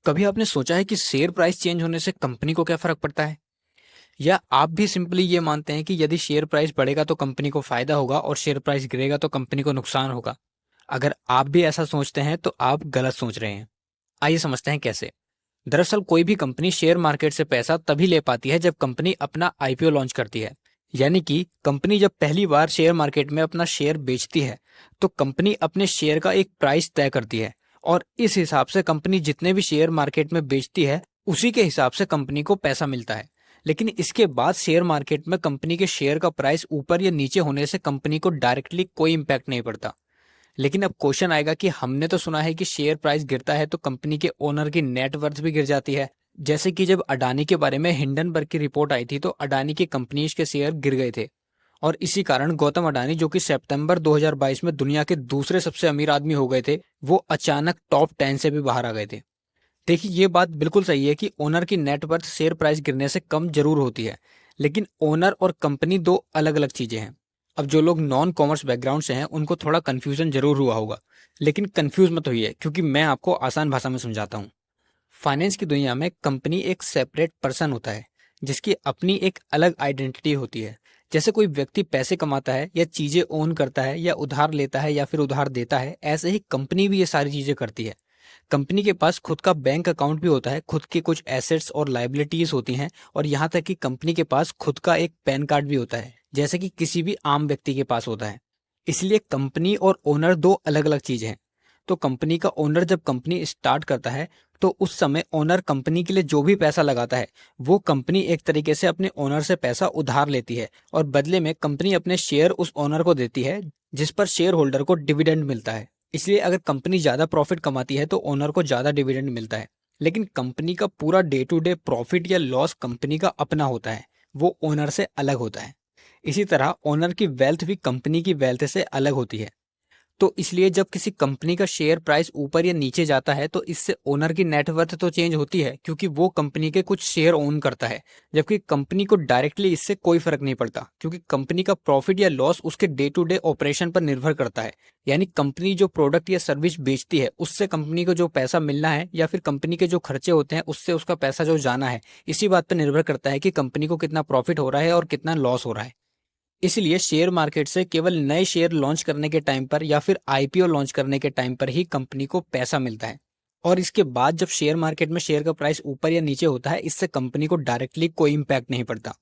कभी आपने सोचा है कि शेयर प्राइस चेंज होने से कंपनी को क्या फर्क पड़ता है? या आप भी सिंपली ये मानते हैं कि यदि शेयर प्राइस बढ़ेगा तो कंपनी को फायदा होगा और शेयर प्राइस गिरेगा तो कंपनी को नुकसान होगा? अगर आप भी ऐसा सोचते हैं तो आप गलत सोच रहे हैं। आइए समझते हैं कैसे। दरअसल कोई भी कंपनी शेयर मार्केट से पैसा तभी ले पाती है जब कंपनी अपना आईपीओ लॉन्च करती है। यानी कि कंपनी जब पहली बार शेयर मार्केट में अपना शेयर बेचती है तो कंपनी अपने शेयर का एक प्राइस तय करती है और इस हिसाब से कंपनी जितने भी शेयर मार्केट में बेचती है उसी के हिसाब से कंपनी को पैसा मिलता है। लेकिन इसके बाद शेयर मार्केट में कंपनी के शेयर का प्राइस ऊपर या नीचे होने से कंपनी को डायरेक्टली कोई इम्पैक्ट नहीं पड़ता। लेकिन अब क्वेश्चन आएगा कि हमने तो सुना है कि शेयर प्राइस गिरता है तो कंपनी के ओनर की नेटवर्थ भी गिर जाती है। जैसे कि जब अडानी के बारे में हिंडनबर्ग की रिपोर्ट आई थी तो अडानी की कंपनीज के शेयर गिर गए थे और इसी कारण गौतम अडानी जो कि सितंबर 2022 में दुनिया के दूसरे सबसे अमीर आदमी हो गए थे, वो अचानक टॉप 10 से भी बाहर आ गए थे। देखिए ये बात बिल्कुल सही है कि ओनर की नेटवर्थ शेयर प्राइस गिरने से कम जरूर होती है, लेकिन ओनर और कंपनी दो अलग अलग चीजें हैं। अब जो लोग नॉन कॉमर्स बैकग्राउंड से हैं उनको थोड़ा कंफ्यूजन जरूर हुआ होगा, लेकिन कंफ्यूज मत होइए क्योंकि मैं आपको आसान भाषा में समझाता हूँ। फाइनेंस की दुनिया में कंपनी एक सेपरेट पर्सन होता है जिसकी अपनी एक अलग आइडेंटिटी होती है। जैसे कोई व्यक्ति पैसे कमाता है या चीजें ओन करता है या उधार लेता है या फिर उधार देता है, ऐसे ही कंपनी भी ये सारी चीजें करती है। कंपनी के पास खुद का बैंक अकाउंट भी होता है, खुद के कुछ एसेट्स और लाइबिलिटीज होती हैं और यहाँ तक कि कंपनी के पास खुद का एक पैन कार्ड भी होता है, जैसे कि किसी भी आम व्यक्ति के पास होता है। इसलिए कंपनी और ओनर दो अलग अलग चीजें हैं। तो कंपनी का ओनर जब कंपनी स्टार्ट करता है तो उस समय ओनर कंपनी के लिए जो भी पैसा लगाता है वो कंपनी एक तरीके से अपने ओनर से पैसा उधार लेती है और बदले में कंपनी अपने शेयर उस ओनर को देती है, जिस पर शेयर होल्डर को डिविडेंड मिलता है। इसलिए अगर कंपनी ज्यादा प्रॉफिट कमाती है तो ओनर को ज्यादा डिविडेंड मिलता है। लेकिन कंपनी का पूरा डे टू डे प्रॉफिट या लॉस कंपनी का अपना होता है, वो ओनर से अलग होता है। इसी तरह ओनर की वेल्थ भी कंपनी की वेल्थ से अलग होती है। तो इसलिए जब किसी कंपनी का शेयर प्राइस ऊपर या नीचे जाता है तो इससे ओनर की नेटवर्थ तो चेंज होती है क्योंकि वो कंपनी के कुछ शेयर ओन करता है, जबकि कंपनी को डायरेक्टली इससे कोई फर्क नहीं पड़ता क्योंकि कंपनी का प्रॉफिट या लॉस उसके डे टू डे ऑपरेशन पर निर्भर करता है। यानी कंपनी जो प्रोडक्ट या सर्विस बेचती है उससे कंपनी को जो पैसा मिलना है या फिर कंपनी के जो खर्चे होते हैं उससे उसका पैसा जो जाना है, इसी बात पर निर्भर करता है कि कंपनी को कितना प्रॉफिट हो रहा है और कितना लॉस हो रहा है। इसलिए शेयर मार्केट से केवल नए शेयर लॉन्च करने के टाइम पर या फिर आईपीओ लॉन्च करने के टाइम पर ही कंपनी को पैसा मिलता है और इसके बाद जब शेयर मार्केट में शेयर का प्राइस ऊपर या नीचे होता है इससे कंपनी को डायरेक्टली कोई इम्पैक्ट नहीं पड़ता।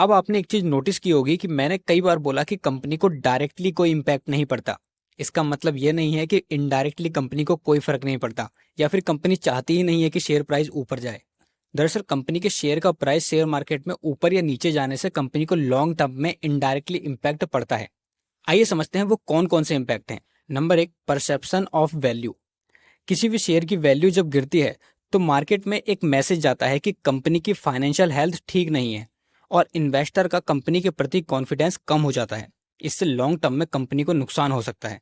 अब आपने एक चीज नोटिस की होगी कि मैंने कई बार बोला कि कंपनी को डायरेक्टली कोई इम्पैक्ट नहीं पड़ता। इसका मतलब यह नहीं है कि इनडायरेक्टली कंपनी को कोई फर्क नहीं पड़ता या फिर कंपनी चाहती ही नहीं है कि शेयर प्राइस ऊपर जाए। दरअसल कंपनी के शेयर का प्राइस शेयर मार्केट में ऊपर या नीचे जाने से कंपनी को लॉन्ग टर्म में इनडायरेक्टली इम्पैक्ट पड़ता है। आइए समझते हैं वो कौन कौन से इम्पैक्ट हैं। नंबर एक, परसेप्शन ऑफ वैल्यू। किसी भी शेयर की वैल्यू जब गिरती है तो मार्केट में एक मैसेज जाता है कि कंपनी की फाइनेंशियल हेल्थ ठीक नहीं है और इन्वेस्टर का कंपनी के प्रति कॉन्फिडेंस कम हो जाता है। इससे लॉन्ग टर्म में कंपनी को नुकसान हो सकता है।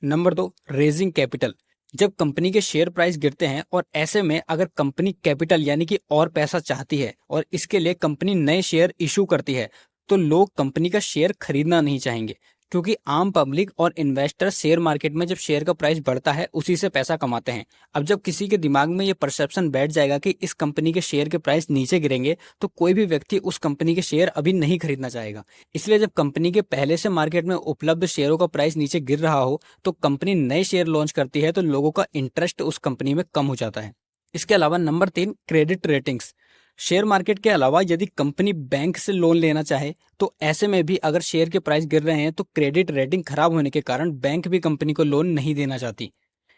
नंबर दो, रेजिंग कैपिटल। जब कंपनी के शेयर प्राइस गिरते हैं और ऐसे में अगर कंपनी कैपिटल यानी कि और पैसा चाहती है और इसके लिए कंपनी नए शेयर इशू करती है तो लोग कंपनी का शेयर खरीदना नहीं चाहेंगे क्योंकि आम पब्लिक और इन्वेस्टर शेयर मार्केट में जब शेयर का प्राइस बढ़ता है उसी से पैसा कमाते हैं। अब जब किसी के दिमाग में ये परसेप्शन बैठ जाएगा कि इस कंपनी के शेयर के प्राइस नीचे गिरेंगे तो कोई भी व्यक्ति उस कंपनी के शेयर अभी नहीं खरीदना चाहेगा। इसलिए जब कंपनी के पहले से मार्केट में उपलब्ध शेयरों का प्राइस नीचे गिर रहा हो तो कंपनी नए शेयर लॉन्च करती है तो लोगों का इंटरेस्ट उस कंपनी में कम हो जाता है। इसके अलावा नंबर तीन, क्रेडिट रेटिंग्स। शेयर मार्केट के अलावा यदि कंपनी बैंक से लोन लेना चाहे तो ऐसे में भी अगर शेयर के प्राइस गिर रहे हैं तो क्रेडिट रेटिंग खराब होने के कारण बैंक भी कंपनी को लोन नहीं देना चाहती।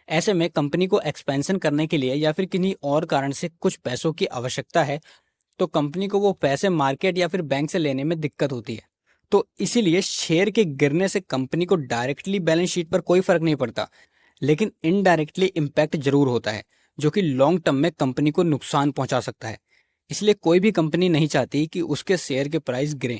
ऐसे में कंपनी को एक्सपेंशन करने के लिए या फिर किन्हीं और कारण से कुछ पैसों की आवश्यकता है तो कंपनी को वो पैसे मार्केट या फिर बैंक से लेने में दिक्कत होती है। तो इसीलिए शेयर के गिरने से कंपनी को डायरेक्टली बैलेंस शीट पर कोई फर्क नहीं पड़ता, लेकिन इनडायरेक्टली इम्पैक्ट जरूर होता है जो कि लॉन्ग टर्म में कंपनी को नुकसान पहुंचा सकता है। इसलिए कोई भी कंपनी नहीं चाहती कि उसके शेयर के प्राइस गिरें।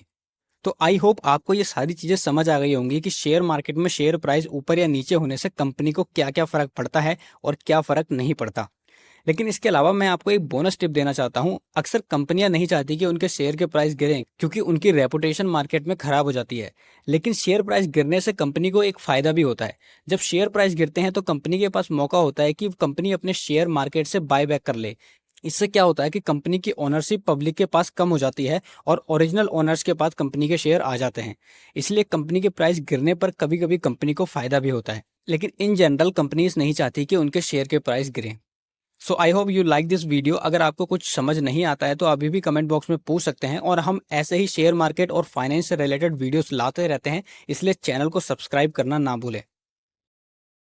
तो आई होप आपको ये सारी चीजें समझ आ गई होंगी कि शेयर मार्केट में शेयर प्राइस ऊपर या नीचे होने से कंपनी को क्या क्या फर्क पड़ता है और क्या फर्क नहीं पड़ता। लेकिन इसके अलावा मैं आपको एक बोनस टिप देना चाहता हूँ। अक्सर कंपनियां नहीं चाहती कि उनके शेयर के प्राइस गिरें, क्योंकि उनकी रेपुटेशन मार्केट में खराब हो जाती है। लेकिन शेयर प्राइस गिरने से कंपनी को एक फायदा भी होता है। जब शेयर प्राइस गिरते हैं तो कंपनी के पास मौका होता है कि कंपनी अपने शेयर मार्केट से बाय बैक कर ले। इससे क्या होता है कि कंपनी की ओनरशिप पब्लिक के पास कम हो जाती है और ओरिजिनल ओनर्स के पास कंपनी के शेयर आ जाते हैं। इसलिए कंपनी के प्राइस गिरने पर कभी कभी कंपनी को फायदा भी होता है, लेकिन इन जनरल कंपनीज नहीं चाहती कि उनके शेयर के प्राइस गिरें। So I hope you like this video. अगर आपको कुछ समझ नहीं आता है तो अभी भी कमेंट बॉक्स में पूछ सकते हैं, और हम ऐसे ही शेयर मार्केट और फाइनेंस से रिलेटेड वीडियोस लाते रहते हैं, इसलिए चैनल को सब्सक्राइब करना ना भूलें।